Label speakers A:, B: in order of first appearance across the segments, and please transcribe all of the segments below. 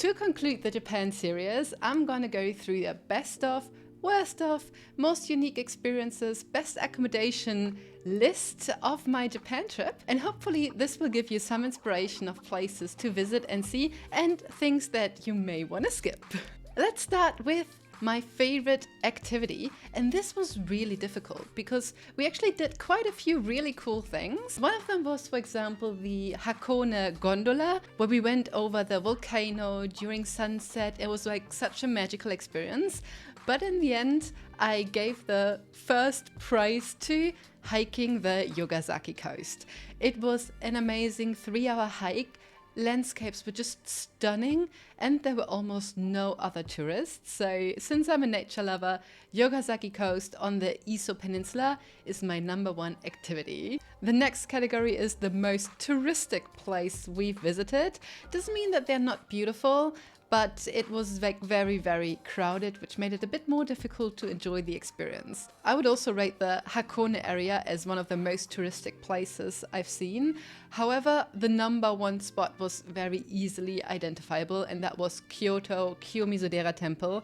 A: To conclude the Japan series, I'm gonna go through the best of, worst of, most unique experiences, best accommodation list of my Japan trip, and hopefully this will give you some inspiration of places to visit and see and things that you may want to skip. Let's start with my favorite activity, and this was really difficult because we actually did quite a few really cool things. One of them was, for example, the Hakone gondola, where we went over the volcano during sunset. It was like such a magical experience, but in the end I gave the first prize to hiking the Yogasaki coast. It was an amazing 3-hour hike. Landscapes were just stunning and there were almost no other tourists. So since I'm a nature lover, Yogasaki Coast on the Iso Peninsula is my #1 activity. The next category is the most touristic place we've visited. Doesn't mean that they're not beautiful, but it was like very, very crowded, which made it a bit more difficult to enjoy the experience. I would also rate the Hakone area as one of the most touristic places I've seen. However, the #1 spot was very easily identifiable, and that was Kyoto Kiyomizu-dera Temple.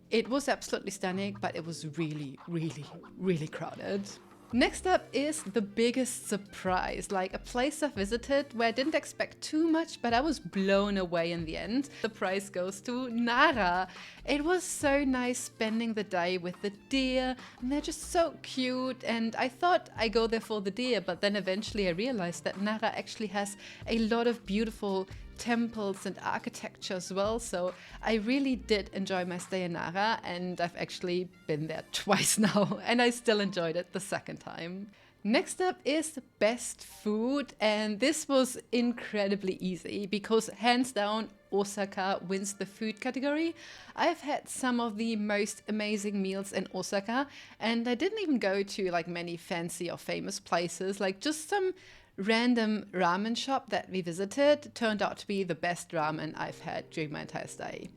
A: It was absolutely stunning, but it was really, really, really crowded. Next up is the biggest surprise, like a place I visited where I didn't expect too much, but I was blown away in the end. The prize goes to Nara. It was so nice spending the day with the deer, and they're just so cute, and I thought I go there for the deer, but then eventually I realized that Nara actually has a lot of beautiful temples and architecture as well, so I really did enjoy my stay in Nara, and I've actually been there twice now and I still enjoyed it the second time. Next up is best food, and this was incredibly easy because hands down Osaka wins the food category. I've had some of the most amazing meals in Osaka, and I didn't even go to like many fancy or famous places, like just some random ramen shop that we visited turned out to be the best ramen I've had during my entire stay.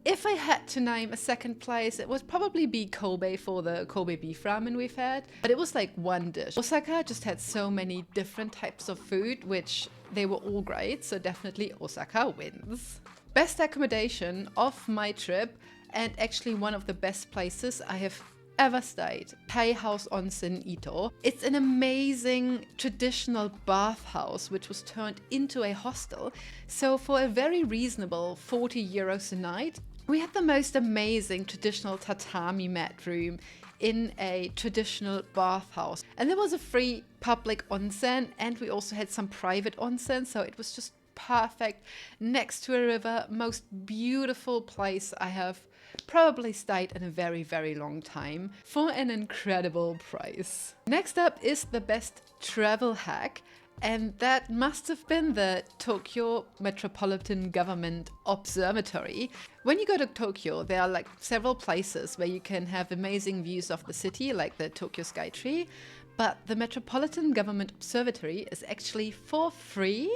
A: If I had to name a second place, it would probably be Kobe for the Kobe beef ramen we've had, but it was like one dish. Osaka just had so many different types of food, which they were all great, so definitely Osaka wins. Best accommodation of my trip, and actually one of the best places I have ever stayed, Tai House Onsen Ito. It's an amazing traditional bathhouse which was turned into a hostel. So for a very reasonable 40 euros a night, we had the most amazing traditional tatami mat room in a traditional bathhouse. And there was a free public onsen, and we also had some private onsen, so it was just perfect next to a river. Most beautiful place I have probably stayed in a very, very long time for an incredible price. Next up is the best travel hack, and that must have been the Tokyo Metropolitan Government Observatory. When you go to Tokyo, there are like several places where you can have amazing views of the city, like the Tokyo Skytree, but the Metropolitan Government Observatory is actually for free.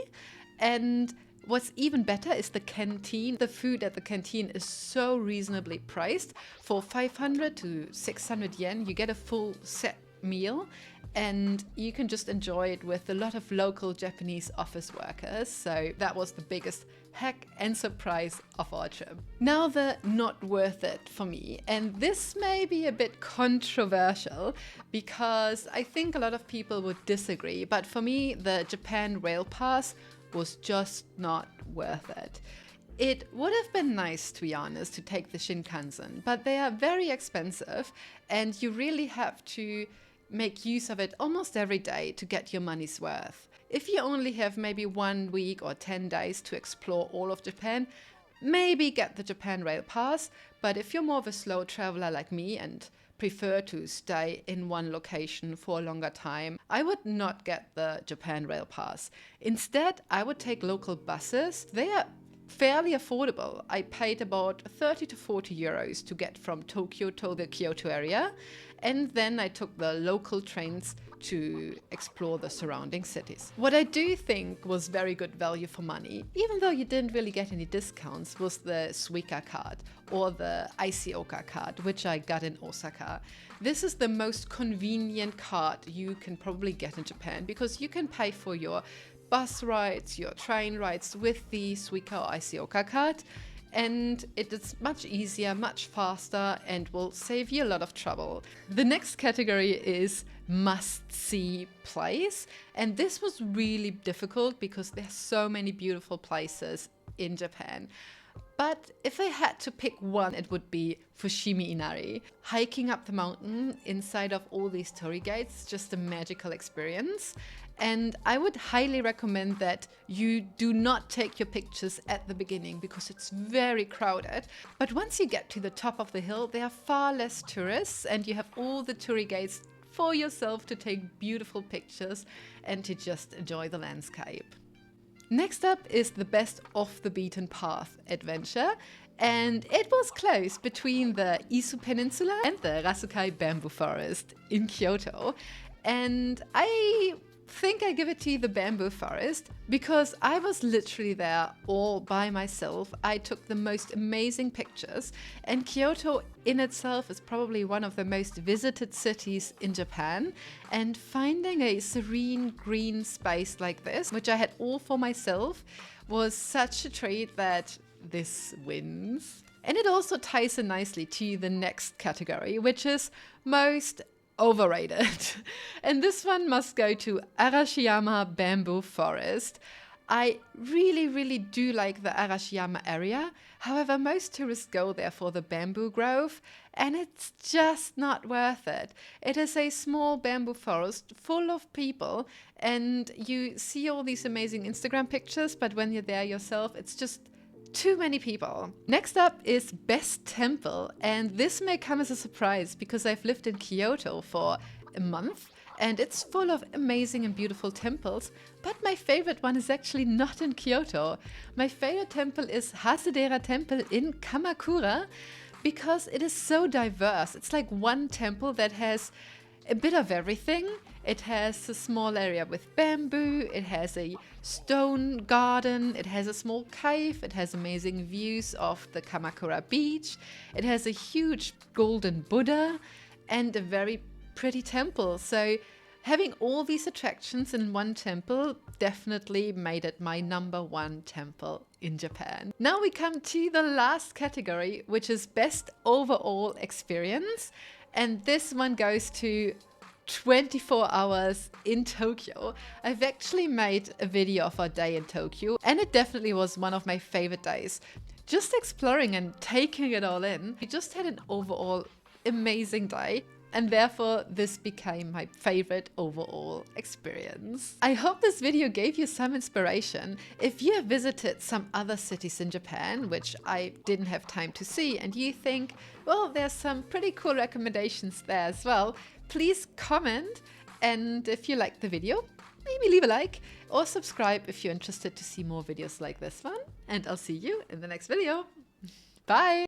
A: And what's even better is the canteen. The food at the canteen is so reasonably priced. For 500 to 600 yen, you get a full set meal, and you can just enjoy it with a lot of local Japanese office workers. So that was the biggest hack and surprise of our trip. Now the not worth it for me, and this may be a bit controversial because I think a lot of people would disagree, but for me the Japan Rail Pass was just not worth it. It would have been nice, to be honest, to take the Shinkansen, but they are very expensive and you really have to make use of it almost every day to get your money's worth. If you only have maybe 1 week or 10 days to explore all of Japan, maybe get the Japan Rail Pass, but if you're more of a slow traveler like me and prefer to stay in one location for a longer time, I would not get the Japan Rail Pass. Instead, I would take local buses. They are fairly affordable. I paid about 30 to 40 euros to get from Tokyo to the Kyoto area, and then I took the local trains to explore the surrounding cities. What I do think was very good value for money, even though you didn't really get any discounts, was the Suica card or the Ioka Card, which I got in Osaka. This is the most convenient card you can probably get in Japan because you can pay for your bus rides, your train rides with the Suica or Ioka Card, and it is much easier, much faster, and will save you a lot of trouble. The next category is must-see place, and this was really difficult because there's so many beautiful places in Japan. But if I had to pick one, it would be Fushimi Inari. Hiking up the mountain inside of all these torii gates, just a magical experience. And I would highly recommend that you do not take your pictures at the beginning because it's very crowded. But once you get to the top of the hill, there are far less tourists and you have all the torii gates for yourself to take beautiful pictures and to just enjoy the landscape. Next up is the best off the beaten path adventure, and it was close between the Izu Peninsula and the Rasukai Bamboo Forest in Kyoto. And I think I give it to the bamboo forest because I was literally there all by myself. I took the most amazing pictures, and Kyoto in itself is probably one of the most visited cities in Japan, and finding a serene green space like this, which I had all for myself, was such a treat that this wins. And it also ties in nicely to the next category, which is most overrated. And this one must go to Arashiyama Bamboo Forest. I really do like the Arashiyama area. However, most tourists go there for the bamboo grove, and it's just not worth it. It is a small bamboo forest full of people, and you see all these amazing Instagram pictures, but when you're there yourself, it's just too many people. Next up is Best Temple, and this may come as a surprise because I've lived in Kyoto for a month and it's full of amazing and beautiful temples, but my favorite one is actually not in Kyoto. My favorite temple is Hasedera Temple in Kamakura because it is so diverse. It's like one temple that has a bit of everything. It has a small area with bamboo, it has a stone garden, it has a small cave, it has amazing views of the Kamakura beach, it has a huge golden Buddha, and a very pretty temple. So having all these attractions in one temple definitely made it my #1 temple in Japan. Now we come to the last category, which is Best Overall Experience. And this one goes to 24 hours in Tokyo. I've actually made a video of our day in Tokyo, and it definitely was one of my favorite days. Just exploring and taking it all in. We just had an overall amazing day, and therefore this became my favorite overall experience. I hope this video gave you some inspiration. If you have visited some other cities in Japan, which I didn't have time to see, and you think, well, there's some pretty cool recommendations there as well, please comment, and if you liked the video, maybe leave a like or subscribe if you're interested to see more videos like this one, and I'll see you in the next video. Bye!